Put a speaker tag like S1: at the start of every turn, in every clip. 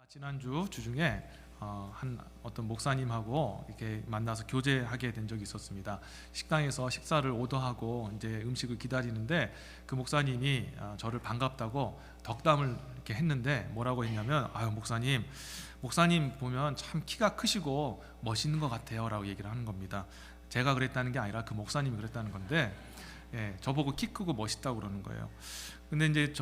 S1: 지난주 주중에 한 어떤 목사님하고 이렇게 만나서 교제하게 된 적이 있었습니다. 식당에서 식사를 오더하고 이제 음식을 기다리는데 그 목사님이 저를 반갑다고 덕담을 이렇게 했는데 뭐라고 했냐면 아유 목사님 보면 참 키가 크시고 멋있는 것 같아요라고 얘기를 하는 겁니다. 제가 그랬다는 게 아니라 그 목사님이 그랬다는 건데 저보고 키 크고 멋있다고 그러는 거예요. 근데 이제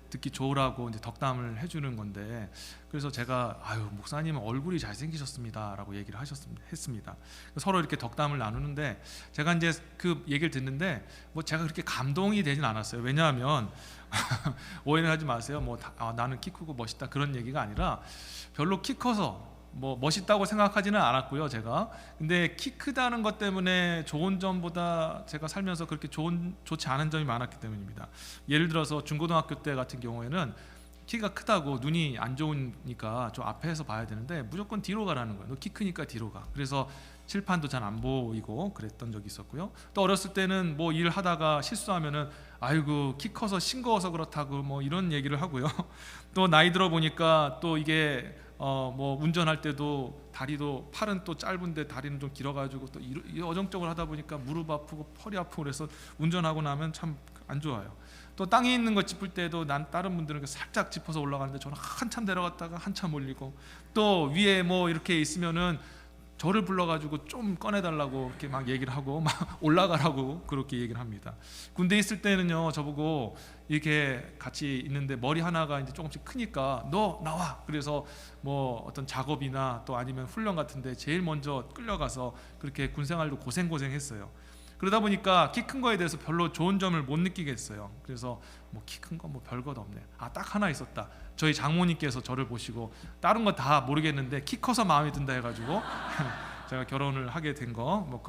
S1: 듣기 좋으라고 이제 덕담을 해주는 건데, 그래서 제가 아유 목사님은 얼굴이 잘생기셨습니다라고 얘기를 했습니다. 서로 이렇게 덕담을 나누는데 제가 이제 그 얘기를 듣는데 뭐 제가 그렇게 감동이 되진 않았어요. 왜냐하면 오해는 하지 마세요. 나는 키 크고 멋있다 그런 얘기가 아니라 별로 키 커서 뭐 멋있다고 생각하지는 않았고요, 제가. 근데 키 크다는 것 때문에 좋은 점보다 제가 살면서 그렇게 좋지 않은 점이 많았기 때문입니다. 예를 들어서 중고등학교 때 같은 경우에는 키가 크다고 눈이 안 좋으니까 좀 앞에서 봐야 되는데 무조건 뒤로 가라는 거예요. 너 키 크니까 뒤로 가. 그래서 칠판도 잘 안 보이고 그랬던 적이 있었고요. 또 어렸을 때는 뭐 일 하다가 실수하면은 아이고 키 커서 싱거워서 그렇다고 뭐 이런 얘기를 하고요. 또 나이 들어 보니까 또 이게 뭐 운전할 때도 팔은 또 짧은데 다리는 좀 길어가지고 또 어정쩡을 하다 보니까 무릎 아프고 허리 아프고 그래서 운전하고 나면 참 안 좋아요. 또 땅에 있는 거 짚을 때도 다른 분들은 살짝 짚어서 올라가는데 저는 한참 내려갔다가 한참 올리고, 또 위에 뭐 이렇게 있으면은 저를 불러가지고 좀 꺼내달라고 이렇게 막 얘기를 하고 막 올라가라고 그렇게 얘기를 합니다. 군대 있을 때는요, 저보고 이렇게 같이 있는데 머리 하나가 이제 조금씩 크니까 너 나와. 그래서 뭐 어떤 작업이나 또 아니면 훈련 같은데 제일 먼저 끌려가서 그렇게 군생활도 고생했어요. 그러다 보니까 키 큰 거에 대해서 별로 좋은 점을 못 느끼겠어요. 그래서 뭐 키 큰 거 뭐 별것 없네. 딱 하나 있었다. 저희 장모님께서 저를 보시고 다른 거 다 모르겠는데 키 커서 마음에 든다 해가지고 제가 결혼을 하게 된 거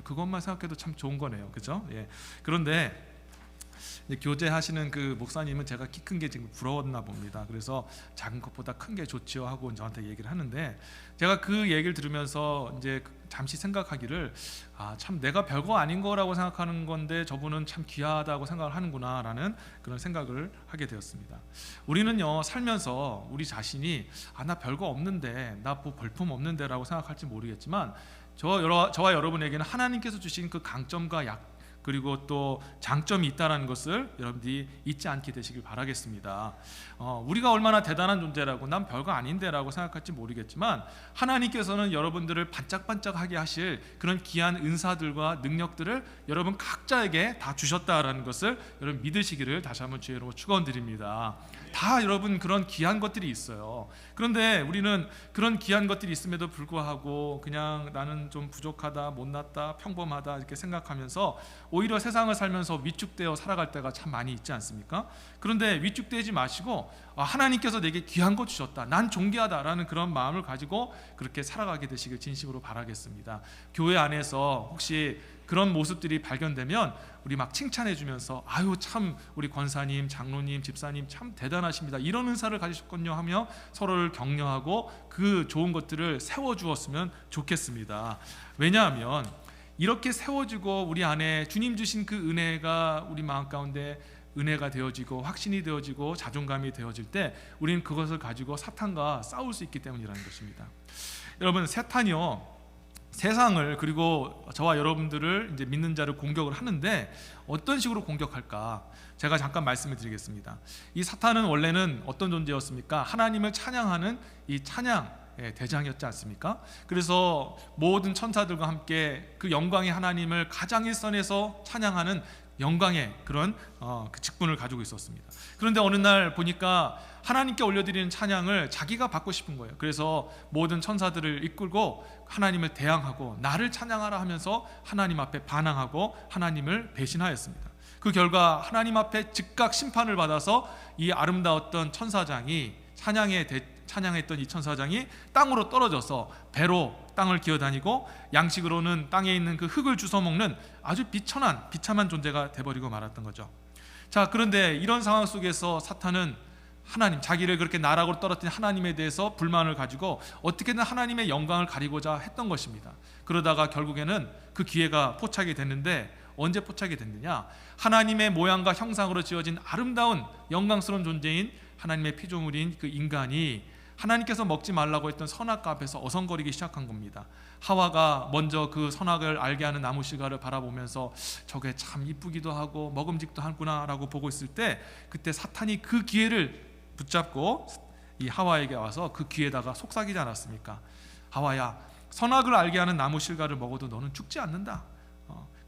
S1: 그것만 생각해도 참 좋은 거네요, 그죠? 예. 그런데 교제하시는 그 목사님은 제가 키 큰 게 지금 부러웠나 봅니다. 그래서 작은 것보다 큰 게 좋지요 하고 저한테 얘기를 하는데, 제가 그 얘기를 들으면서 이제 잠시 생각하기를 참 내가 별거 아닌 거라고 생각하는 건데 저분은 참 귀하다고 생각을 하는구나라는 그런 생각을 하게 되었습니다. 우리는요 살면서 우리 자신이 나 별거 없는데 나 뭐 볼품 없는데라고 생각할지 모르겠지만 저와 여러분에게는 하나님께서 주신 그 강점과 그리고 또 장점이 있다는 것을 여러분들이 잊지 않게 되시길 바라겠습니다. 우리가 얼마나 대단한 존재라고 난 별거 아닌데라고 생각할지 모르겠지만 하나님께서는 여러분들을 반짝반짝하게 하실 그런 귀한 은사들과 능력들을 여러분 각자에게 다 주셨다라는 것을 여러분 믿으시기를 다시 한번 주의 이름으로 축원드립니다. 다 여러분 그런 귀한 것들이 있어요. 그런데 우리는 그런 귀한 것들이 있음에도 불구하고 그냥 나는 좀 부족하다, 못났다, 평범하다 이렇게 생각하면서 오히려 세상을 살면서 위축되어 살아갈 때가 참 많이 있지 않습니까? 그런데 위축되지 마시고 하나님께서 내게 귀한 것 주셨다, 난 존귀하다라는 그런 마음을 가지고 그렇게 살아가게 되시길 진심으로 바라겠습니다. 교회 안에서 혹시 그런 모습들이 발견되면 우리 막 칭찬해 주면서 아유 참 우리 권사님, 장로님, 집사님 참 대단하십니다, 이런 은사를 가지셨군요 하며 서로를 격려하고 그 좋은 것들을 세워주었으면 좋겠습니다. 왜냐하면 이렇게 세워지고 우리 안에 주님 주신 그 은혜가 우리 마음 가운데 은혜가 되어지고 확신이 되어지고 자존감이 되어질 때 우리는 그것을 가지고 사탄과 싸울 수 있기 때문이라는 것입니다. 여러분, 사탄이요 세상을 그리고 저와 여러분들을 이제 믿는 자를 공격을 하는데 어떤 식으로 공격할까? 제가 잠깐 말씀을 드리겠습니다. 이 사탄은 원래는 어떤 존재였습니까? 하나님을 찬양하는 이 찬양 대장이었지 않습니까? 그래서 모든 천사들과 함께 그 영광의 하나님을 가장 일선에서 찬양하는 영광의 그런 그 직분을 가지고 있었습니다. 그런데 어느 날 보니까 하나님께 올려드리는 찬양을 자기가 받고 싶은 거예요. 그래서 모든 천사들을 이끌고 하나님을 대항하고 나를 찬양하라 하면서 하나님 앞에 반항하고 하나님을 배신하였습니다. 그 결과 하나님 앞에 즉각 심판을 받아서 이 아름다웠던 천사장이 찬양했던 이 천사장이 땅으로 떨어져서 배로 땅을 기어다니고 양식으로는 땅에 있는 그 흙을 주워 먹는 아주 비참한 존재가 돼버리고 말았던 거죠. 자, 그런데 이런 상황 속에서 사탄은 자기를 그렇게 나락으로 떨어뜨린 하나님에 대해서 불만을 가지고 어떻게든 하나님의 영광을 가리고자 했던 것입니다. 그러다가 결국에는 그 기회가 포착이 됐는데, 언제 포착이 됐느냐? 하나님의 모양과 형상으로 지어진 아름다운 영광스러운 존재인 하나님의 피조물인 그 인간이 하나님께서 먹지 말라고 했던 선악 앞에서 어성거리기 시작한 겁니다. 하와가 먼저 그 선악을 알게 하는 나무 실과를 바라보면서 저게 참 이쁘기도 하고 먹음직도 하구나라고 보고 있을 때, 그때 사탄이 그 기회를 붙잡고 이 하와에게 와서 그 귀에다가 속삭이지 않았습니까? 하와야, 선악을 알게 하는 나무 실과를 먹어도 너는 죽지 않는다.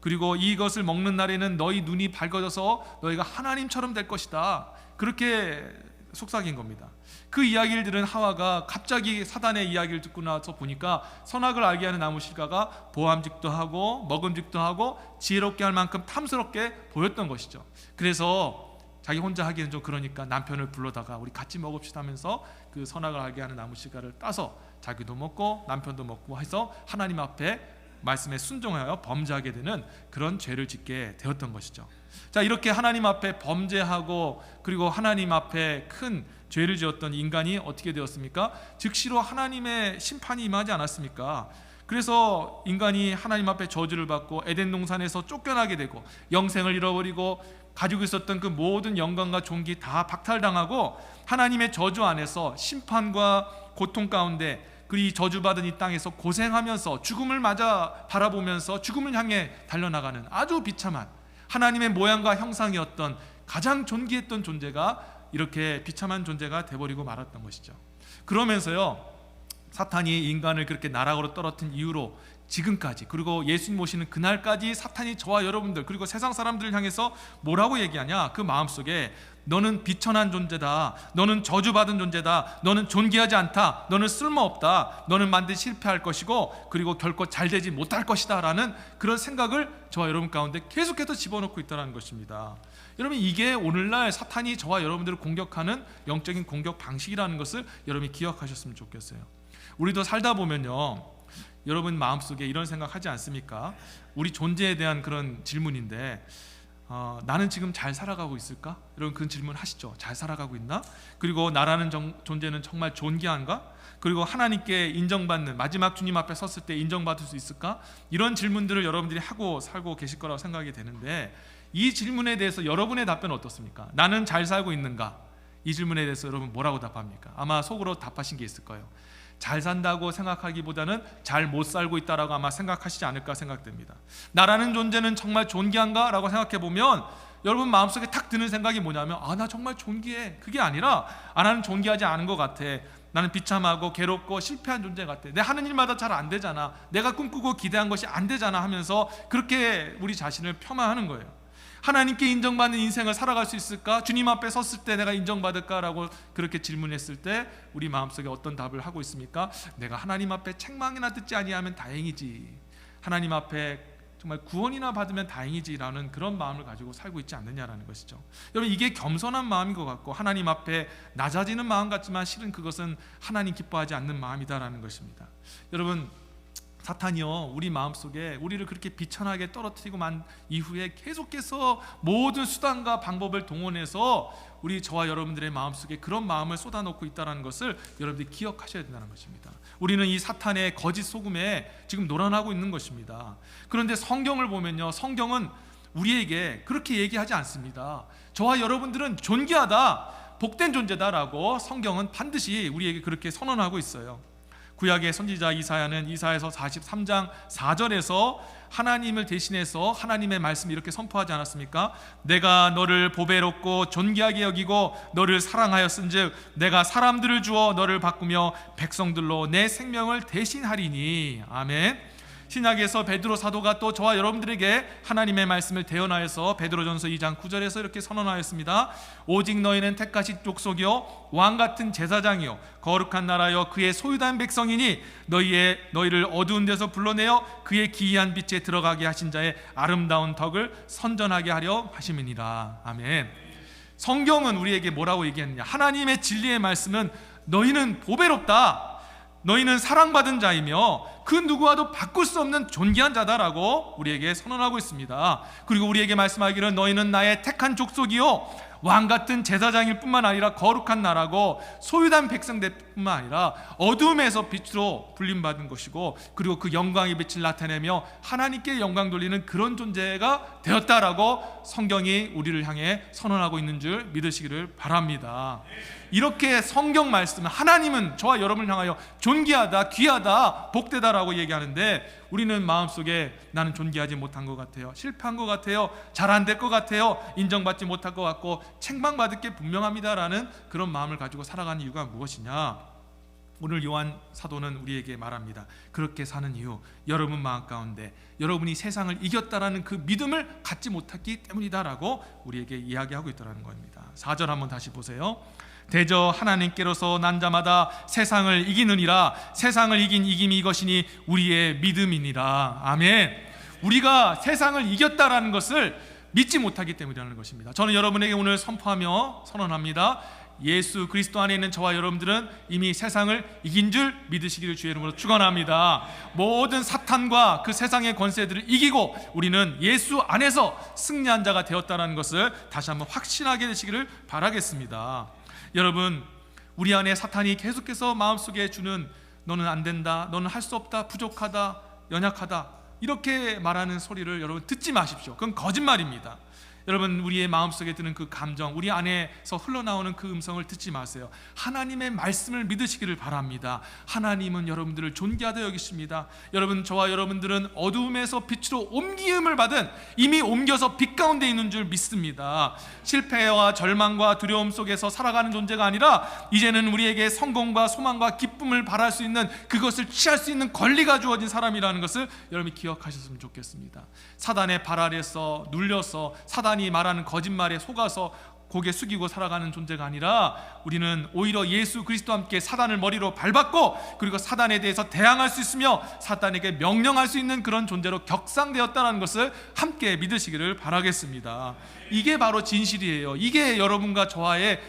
S1: 그리고 이것을 먹는 날에는 너희 눈이 밝아져서 너희가 하나님처럼 될 것이다. 그렇게 속삭인 겁니다. 그 이야기를 들은 하와가 갑자기 사단의 이야기를 듣고 나서 보니까 선악을 알게 하는 나무 실과가 보암직도 하고 먹음직도 하고 지혜롭게 할 만큼 탐스럽게 보였던 것이죠. 그래서 자기 혼자 하기는 좀 그러니까 남편을 불러다가 우리 같이 먹읍시다 하면서 그 선악을 알게 하는 나무 실과를 따서 자기도 먹고 남편도 먹고 해서 하나님 앞에 말씀에 순종하여 범죄하게 되는 그런 죄를 짓게 되었던 것이죠. 자, 이렇게 하나님 앞에 범죄하고 그리고 하나님 앞에 큰 죄를 지었던 인간이 어떻게 되었습니까? 즉시로 하나님의 심판이 임하지 않았습니까? 그래서 인간이 하나님 앞에 저주를 받고 에덴 동산에서 쫓겨나게 되고 영생을 잃어버리고 가지고 있었던 그 모든 영광과 존귀 다 박탈당하고 하나님의 저주 안에서 심판과 고통 가운데 그 저주받은 이 땅에서 고생하면서 죽음을 맞아 바라보면서 죽음을 향해 달려나가는 아주 비참한 하나님의 모양과 형상이었던 가장 존귀했던 존재가 이렇게 비참한 존재가 돼버리고 말았던 것이죠. 그러면서요, 사탄이 인간을 그렇게 나락으로 떨어뜨린 이후로 지금까지, 그리고 예수님 오시는 그날까지 사탄이 저와 여러분들 그리고 세상 사람들을 향해서 뭐라고 얘기하냐? 그 마음속에 너는 비천한 존재다, 너는 저주받은 존재다, 너는 존귀하지 않다, 너는 쓸모없다, 너는 반드시 실패할 것이고 그리고 결코 잘 되지 못할 것이다 라는 그런 생각을 저와 여러분 가운데 계속해서 집어넣고 있다는 것입니다. 여러분, 이게 오늘날 사탄이 저와 여러분들을 공격하는 영적인 공격 방식이라는 것을 여러분이 기억하셨으면 좋겠어요. 우리도 살다 보면요, 여러분 마음속에 이런 생각하지 않습니까? 우리 존재에 대한 그런 질문인데 나는 지금 잘 살아가고 있을까? 여러분 그런 질문 하시죠. 잘 살아가고 있나? 그리고 나라는 존재는 정말 존귀한가? 그리고 하나님께 인정받는 마지막 주님 앞에 섰을 때 인정받을 수 있을까? 이런 질문들을 여러분들이 하고 살고 계실 거라고 생각이 되는데, 이 질문에 대해서 여러분의 답변은 어떻습니까? 나는 잘 살고 있는가? 이 질문에 대해서 여러분 뭐라고 답합니까? 아마 속으로 답하신 게 있을 거예요. 잘 산다고 생각하기보다는 잘 못 살고 있다라고 아마 생각하시지 않을까 생각됩니다. 나라는 존재는 정말 존귀한가? 라고 생각해 보면 여러분 마음속에 탁 드는 생각이 뭐냐면, 나 정말 존귀해. 그게 아니라 나는 존귀하지 않은 것 같아. 나는 비참하고 괴롭고 실패한 존재 같아. 내 하는 일마다 잘 안 되잖아. 내가 꿈꾸고 기대한 것이 안 되잖아 하면서 그렇게 우리 자신을 폄하하는 거예요. 하나님께 인정받는 인생을 살아갈 수 있을까? 주님 앞에 섰을 때 내가 인정받을까라고 그렇게 질문했을 때 우리 마음속에 어떤 답을 하고 있습니까? 내가 하나님 앞에 책망이나 듣지 아니하면 다행이지, 하나님 앞에 정말 구원이나 받으면 다행이지라는 그런 마음을 가지고 살고 있지 않느냐라는 것이죠. 여러분, 이게 겸손한 마음인 것 같고 하나님 앞에 낮아지는 마음 같지만 실은 그것은 하나님 기뻐하지 않는 마음이다라는 것입니다. 여러분, 사탄이요, 우리 마음속에 우리를 그렇게 비천하게 떨어뜨리고 만 이후에 계속해서 모든 수단과 방법을 동원해서 우리 저와 여러분들의 마음속에 그런 마음을 쏟아놓고 있다는 것을 여러분들이 기억하셔야 된다는 것입니다. 우리는 이 사탄의 거짓 소금에 지금 놀아나고 있는 것입니다. 그런데 성경을 보면요, 성경은 우리에게 그렇게 얘기하지 않습니다. 저와 여러분들은 존귀하다, 복된 존재다라고 성경은 반드시 우리에게 그렇게 선언하고 있어요. 구약의 선지자 이사야는 이사야서 43장 4절에서 하나님을 대신해서 하나님의 말씀 이렇게 선포하지 않았습니까? 내가 너를 보배롭고 존귀하게 여기고 너를 사랑하였은즉 내가 사람들을 주어 너를 바꾸며 백성들로 내 생명을 대신하리니. 아멘. 신약에서 베드로 사도가 또 저와 여러분들에게 하나님의 말씀을 대언하여서 베드로전서 2장 9절에서 이렇게 선언하였습니다. 오직 너희는 택하신 족속이요 왕같은 제사장이요 거룩한 나라여 그의 소유된 백성이니 너희를 어두운 데서 불러내어 그의 기이한 빛에 들어가게 하신 자의 아름다운 덕을 선전하게 하려 하심이니라. 아멘. 성경은 우리에게 뭐라고 얘기했느냐? 하나님의 진리의 말씀은 너희는 보배롭다, 너희는 사랑받은 자이며 그 누구와도 바꿀 수 없는 존귀한 자다라고 우리에게 선언하고 있습니다. 그리고 우리에게 말씀하기를 너희는 나의 택한 족속이요 왕 같은 제사장일 뿐만 아니라 거룩한 나라고 소유된 백성들 뿐만 아니라 어둠에서 빛으로 불림받은 것이고, 그리고 그 영광의 빛을 나타내며 하나님께 영광 돌리는 그런 존재가 되었다라고 성경이 우리를 향해 선언하고 있는 줄 믿으시기를 바랍니다. 이렇게 성경 말씀은, 하나님은 저와 여러분을 향하여 존귀하다, 귀하다, 복되다라고 얘기하는데, 우리는 마음속에 나는 존귀하지 못한 것 같아요, 실패한 것 같아요, 잘 안 될 것 같아요, 인정받지 못할 것 같고 책망받을 게 분명합니다라는 그런 마음을 가지고 살아가는 이유가 무엇이냐? 오늘 요한 사도는 우리에게 말합니다. 그렇게 사는 이유, 여러분 마음 가운데 여러분이 세상을 이겼다라는 그 믿음을 갖지 못했기 때문이다라고 우리에게 이야기하고 있다는 겁니다. 4절 한번 다시 보세요. 대저 하나님께로서 난 자마다 세상을 이기느니라. 세상을 이긴 이김이 이것이니 우리의 믿음이니라. 아멘. 우리가 세상을 이겼다라는 것을 믿지 못하기 때문이라는 것입니다. 저는 여러분에게 오늘 선포하며 선언합니다. 예수 그리스도 안에 있는 저와 여러분들은 이미 세상을 이긴 줄 믿으시기를 주의 이름으로 축원합니다. 모든 사탄과 그 세상의 권세들을 이기고 우리는 예수 안에서 승리한 자가 되었다는 것을 다시 한번 확신하게 되시기를 바라겠습니다. 여러분, 우리 안에 사탄이 계속해서 마음속에 주는 너는 안 된다, 너는 할 수 없다, 부족하다, 연약하다, 이렇게 말하는 소리를 여러분 듣지 마십시오. 그건 거짓말입니다. 여러분, 우리의 마음속에 드는 그 감정, 우리 안에서 흘러나오는 그 음성을 듣지 마세요. 하나님의 말씀을 믿으시기를 바랍니다. 하나님은 여러분들을 존귀하다 여기십니다. 여러분, 저와 여러분들은 어두움에서 빛으로 옮김을 받은, 이미 옮겨서 빛 가운데 있는 줄 믿습니다. 실패와 절망과 두려움 속에서 살아가는 존재가 아니라 이제는 우리에게 성공과 소망과 기쁨을 바랄 수 있는, 그것을 취할 수 있는 권리가 주어진 사람이라는 것을 여러분이 기억하셨으면 좋겠습니다. 사단의 발 아래서 눌려서 사단이 말하는 거짓말에 속아서 고개 숙이고 살아가는 존재가 아니라 우리는 오히려 예수 그리스도와 함께 사단을 머리로 밟았고, 그리고 사단에 대해서 대항할 수 있으며 사단에게 명령할 수 있는 그런 존재로 격상되었다는 것을 함께 믿으시기를 바라겠습니다. 이게 바로 진실이에요. 이게 여러분과 저와의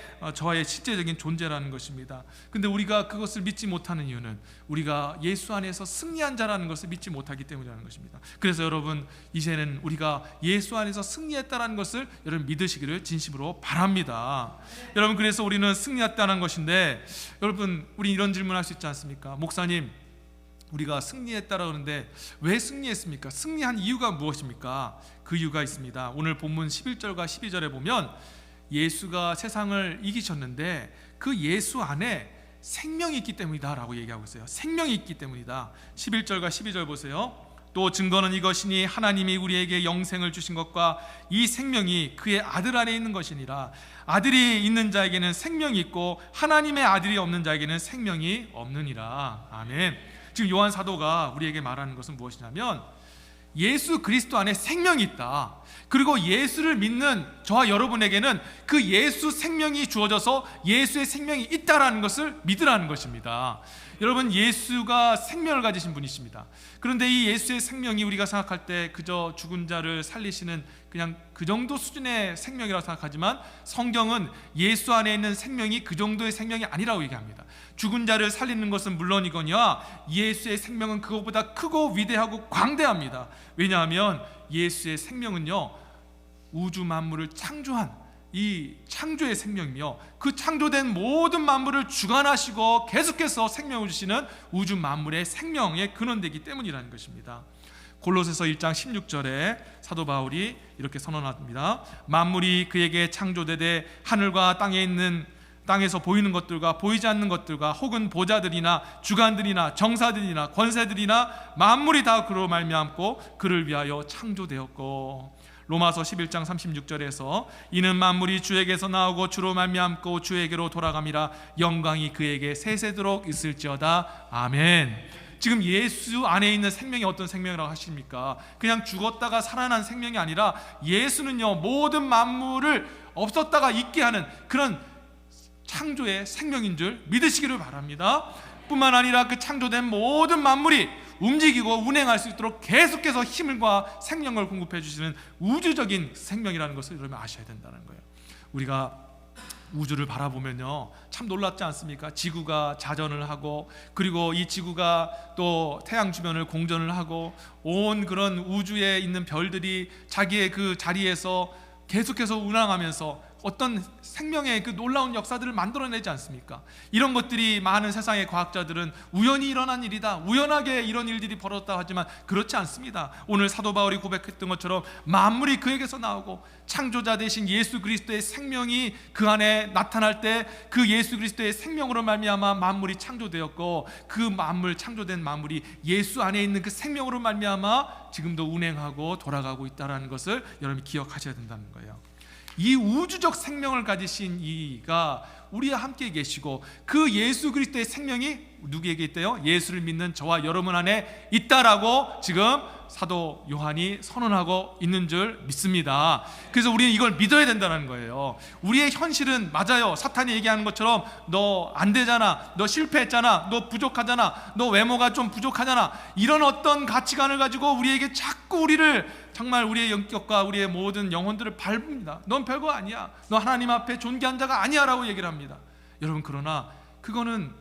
S1: 실제적인 존재라는 것입니다. 근데 우리가 그것을 믿지 못하는 이유는 우리가 예수 안에서 승리한 자라는 것을 믿지 못하기 때문이라는 것입니다. 그래서 여러분, 이제는 우리가 예수 안에서 승리했다는 것을 여러분 믿으시기를 진심으로 바랍니다. 여러분, 그래서 우리는 승리했다는 것인데, 여러분, 우리 이런 질문할 수 있지 않습니까? 목사님, 우리가 승리했다라고 하는데 왜 승리했습니까? 승리한 이유가 무엇입니까? 그 이유가 있습니다. 오늘 본문 11절과 12절에 보면 예수가 세상을 이기셨는데 그 예수 안에 생명이 있기 때문이다 라고 얘기하고 있어요. 생명이 있기 때문이다. 11절과 12절 보세요. 또 증거는 이것이니 하나님이 우리에게 영생을 주신 것과 이 생명이 그의 아들 안에 있는 것이니라. 아들이 있는 자에게는 생명이 있고 하나님의 아들이 없는 자에게는 생명이 없느니라. 아멘. 지금 요한 사도가 우리에게 말하는 것은 무엇이냐면 예수 그리스도 안에 생명이 있다. 그리고 예수를 믿는 저와 여러분에게는 그 예수 생명이 주어져서 예수의 생명이 있다라는 것을 믿으라는 것입니다. 여러분, 예수가 생명을 가지신 분이십니다. 그런데 이 예수의 생명이 우리가 생각할 때 그저 죽은 자를 살리시는 그냥 그 정도 수준의 생명이라고 생각하지만, 성경은 예수 안에 있는 생명이 그 정도의 생명이 아니라고 얘기합니다. 죽은 자를 살리는 것은 물론이거니와 예수의 생명은 그것보다 크고 위대하고 광대합니다. 왜냐하면 예수의 생명은요, 우주 만물을 창조한 이 창조의 생명이며 그 창조된 모든 만물을 주관하시고 계속해서 생명을 주시는 우주 만물의 생명의 근원되기 때문이라는 것입니다. 골로새서 1장 16절에 사도 바울이 이렇게 선언합니다. 만물이 그에게 창조되되 하늘과 땅에서 보이는 것들과 보이지 않는 것들과 혹은 보좌들이나 주관들이나 정사들이나 권세들이나 만물이 다 그로 말미암고 그를 위하여 창조되었고, 로마서 11장 36절에서 이는 만물이 주에게서 나오고 주로 말미암고 주에게로 돌아감이라 영광이 그에게 세세도록 있을지어다. 아멘. 지금 예수 안에 있는 생명이 어떤 생명이라고 하십니까? 그냥 죽었다가 살아난 생명이 아니라 예수는요, 모든 만물을 없었다가 있게 하는 그런 창조의 생명인 줄 믿으시기를 바랍니다. 뿐만 아니라 그 창조된 모든 만물이 움직이고 운행할 수 있도록 계속해서 힘과 생명을 공급해 주시는 우주적인 생명이라는 것을 여러분 아셔야 된다는 거예요. 우리가 우주를 바라보면요, 참 놀랍지 않습니까? 지구가 자전을 하고, 그리고 이 지구가 또 태양 주변을 공전을 하고, 온 그런 우주에 있는 별들이 자기의 그 자리에서 계속해서 운항하면서 어떤 생명의 그 놀라운 역사들을 만들어내지 않습니까? 이런 것들이 많은 세상의 과학자들은 우연히 일어난 일이다, 우연하게 이런 일들이 벌어졌다 하지만 그렇지 않습니다. 오늘 사도 바울이 고백했던 것처럼 만물이 그에게서 나오고 창조자 되신 예수 그리스도의 생명이 그 안에 나타날 때 그 예수 그리스도의 생명으로 말미암아 만물이 창조되었고, 그 만물, 창조된 만물이 예수 안에 있는 그 생명으로 말미암아 지금도 운행하고 돌아가고 있다는 것을 여러분이 기억하셔야 된다는 거예요. 이 우주적 생명을 가지신 이가 우리와 함께 계시고, 그 예수 그리스도의 생명이 누구에게 있대요? 예수를 믿는 저와 여러분 안에 있다라고 지금 사도 요한이 선언하고 있는 줄 믿습니다. 그래서 우리는 이걸 믿어야 된다는 거예요. 우리의 현실은 맞아요. 사탄이 얘기하는 것처럼 너 안 되잖아, 너 실패했잖아, 너 부족하잖아, 너 외모가 좀 부족하잖아, 이런 어떤 가치관을 가지고 우리에게 자꾸 우리를, 정말 우리의 영격과 우리의 모든 영혼들을 밟습니다. 넌 별거 아니야, 너 하나님 앞에 존귀한 자가 아니야 라고 얘기를 합니다. 여러분, 그러나 그거는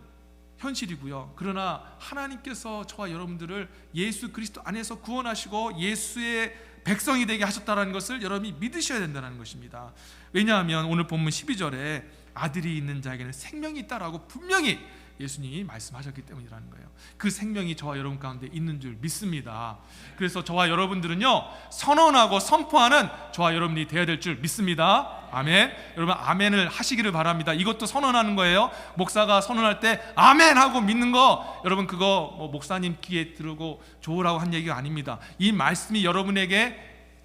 S1: 현실이고요. 그러나 하나님께서 저와 여러분들을 예수 그리스도 안에서 구원하시고 예수의 백성이 되게 하셨다는 것을 여러분이 믿으셔야 된다는 것입니다. 왜냐하면 오늘 본문 12절에 아들이 있는 자에게는 생명이 있다라고 분명히 예수님이 말씀하셨기 때문이라는 거예요. 그 생명이 저와 여러분 가운데 있는 줄 믿습니다. 그래서 저와 여러분들은요, 선언하고 선포하는 저와 여러분이 되어야 될 줄 믿습니다. 아멘. 여러분, 아멘을 하시기를 바랍니다. 이것도 선언하는 거예요. 목사가 선언할 때 아멘 하고 믿는 거, 여러분 그거 목사님 귀에 들고 좋으라고 한 얘기가 아닙니다. 이 말씀이 여러분에게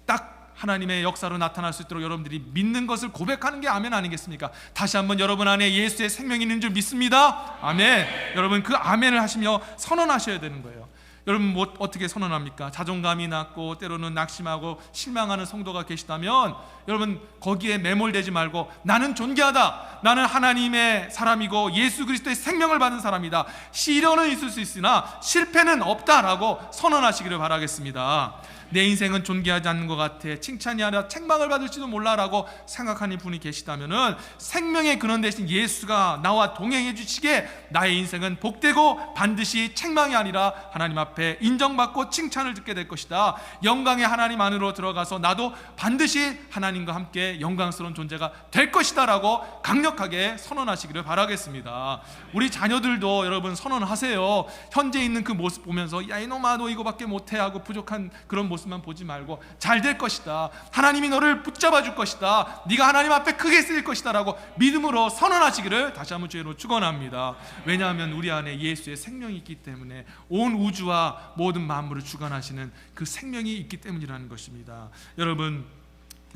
S1: 딱 하나님의 역사로 나타날 수 있도록 여러분들이 믿는 것을 고백하는 게 아멘 아니겠습니까? 다시 한번 여러분 안에 예수의 생명이 있는 줄 믿습니다. 아멘. 여러분, 그 아멘을 하시며 선언하셔야 되는 거예요. 여러분, 뭐 어떻게 선언합니까? 자존감이 낮고 때로는 낙심하고 실망하는 성도가 계시다면 여러분, 거기에 매몰되지 말고 나는 존귀하다, 나는 하나님의 사람이고 예수 그리스도의 생명을 받은 사람이다, 시련은 있을 수 있으나 실패는 없다라고 선언하시기를 바라겠습니다. 내 인생은 존귀하지 않는 것 같아, 칭찬이 아니라 책망을 받을지도 몰라라고 생각하는 분이 계시다면은 생명의 근원 되신 예수가 나와 동행해 주시기에 나의 인생은 복되고 반드시 책망이 아니라 하나님 앞에 인정받고 칭찬을 듣게 될 것이다. 영광의 하나님 안으로 들어가서 나도 반드시 하나님과 함께 영광스러운 존재가 될 것이다 라고 강력하게 선언하시기를 바라겠습니다. 우리 자녀들도 여러분 선언하세요. 현재 있는 그 모습 보면서 야 이놈아 너 이거밖에 못해 하고 부족한 그런 모습만 보지 말고 잘 될 것이다, 하나님이 너를 붙잡아 줄 것이다, 네가 하나님 앞에 크게 쓰일 것이다 라고 믿음으로 선언하시기를 다시 한번 주의로 축원합니다. 왜냐하면 우리 안에 예수의 생명이 있기 때문에, 온 우주와 모든 만물을 주관하시는 그 생명이 있기 때문이라는 것입니다. 여러분,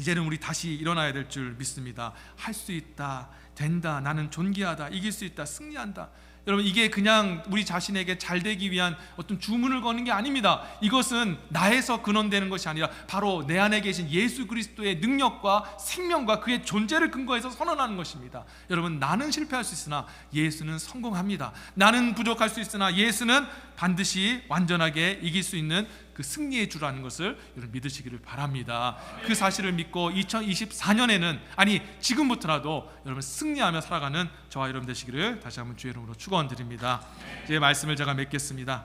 S1: 이제는 우리 다시 일어나야 될 줄 믿습니다. 할 수 있다, 된다, 나는 존귀하다, 이길 수 있다, 승리한다. 여러분, 이게 그냥 우리 자신에게 잘 되기 위한 어떤 주문을 거는 게 아닙니다. 이것은 나에서 근원되는 것이 아니라 바로 내 안에 계신 예수 그리스도의 능력과 생명과 그의 존재를 근거해서 선언하는 것입니다. 여러분, 나는 실패할 수 있으나 예수는 성공합니다. 나는 부족할 수 있으나 예수는 반드시 완전하게 이길 수 있는 그 승리의 주라는 것을 여러분 믿으시기를 바랍니다. 그 사실을 믿고 2024년에는, 아니 지금부터라도 여러분 승리하며 살아가는 저와 여러분 되시기를 다시 한번 주의 이름으로 축원드립니다. 이제 말씀을 제가 맺겠습니다.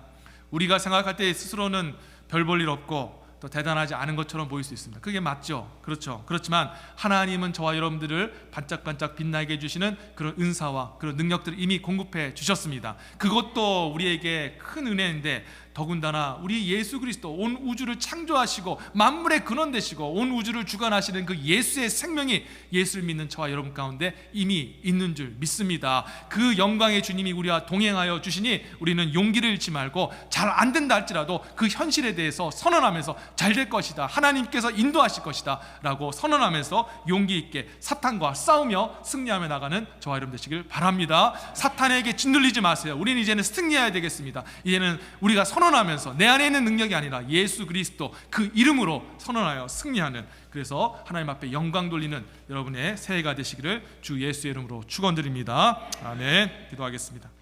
S1: 우리가 생각할 때 스스로는 별 볼 일 없고 또 대단하지 않은 것처럼 보일 수 있습니다. 그게 맞죠? 그렇죠. 그렇지만 하나님은 저와 여러분들을 반짝반짝 빛나게 해주시는 그런 은사와 그런 능력들을 이미 공급해 주셨습니다. 그것도 우리에게 큰 은혜인데, 더군다나 우리 예수 그리스도, 온 우주를 창조하시고 만물의 근원 되시고 온 우주를 주관하시는 그 예수의 생명이 예수를 믿는 저와 여러분 가운데 이미 있는 줄 믿습니다. 그 영광의 주님이 우리와 동행하여 주시니 우리는 용기를 잃지 말고 잘 안 된다 할지라도 그 현실에 대해서 선언하면서 잘 될 것이다, 하나님께서 인도하실 것이다 라고 선언하면서 용기 있게 사탄과 싸우며 승리하며 나가는 저와 여러분 되시길 바랍니다. 사탄에게 짓눌리지 마세요. 우리는 이제는 승리해야 되겠습니다. 이제는 우리가 선언하면서 내 안에 있는 능력이 아니라 예수 그리스도 그 이름으로 선언하여 승리하는, 그래서 하나님 앞에 영광 돌리는 여러분의 새해가 되시기를 주 예수의 이름으로 축원드립니다. 아멘. 기도하겠습니다.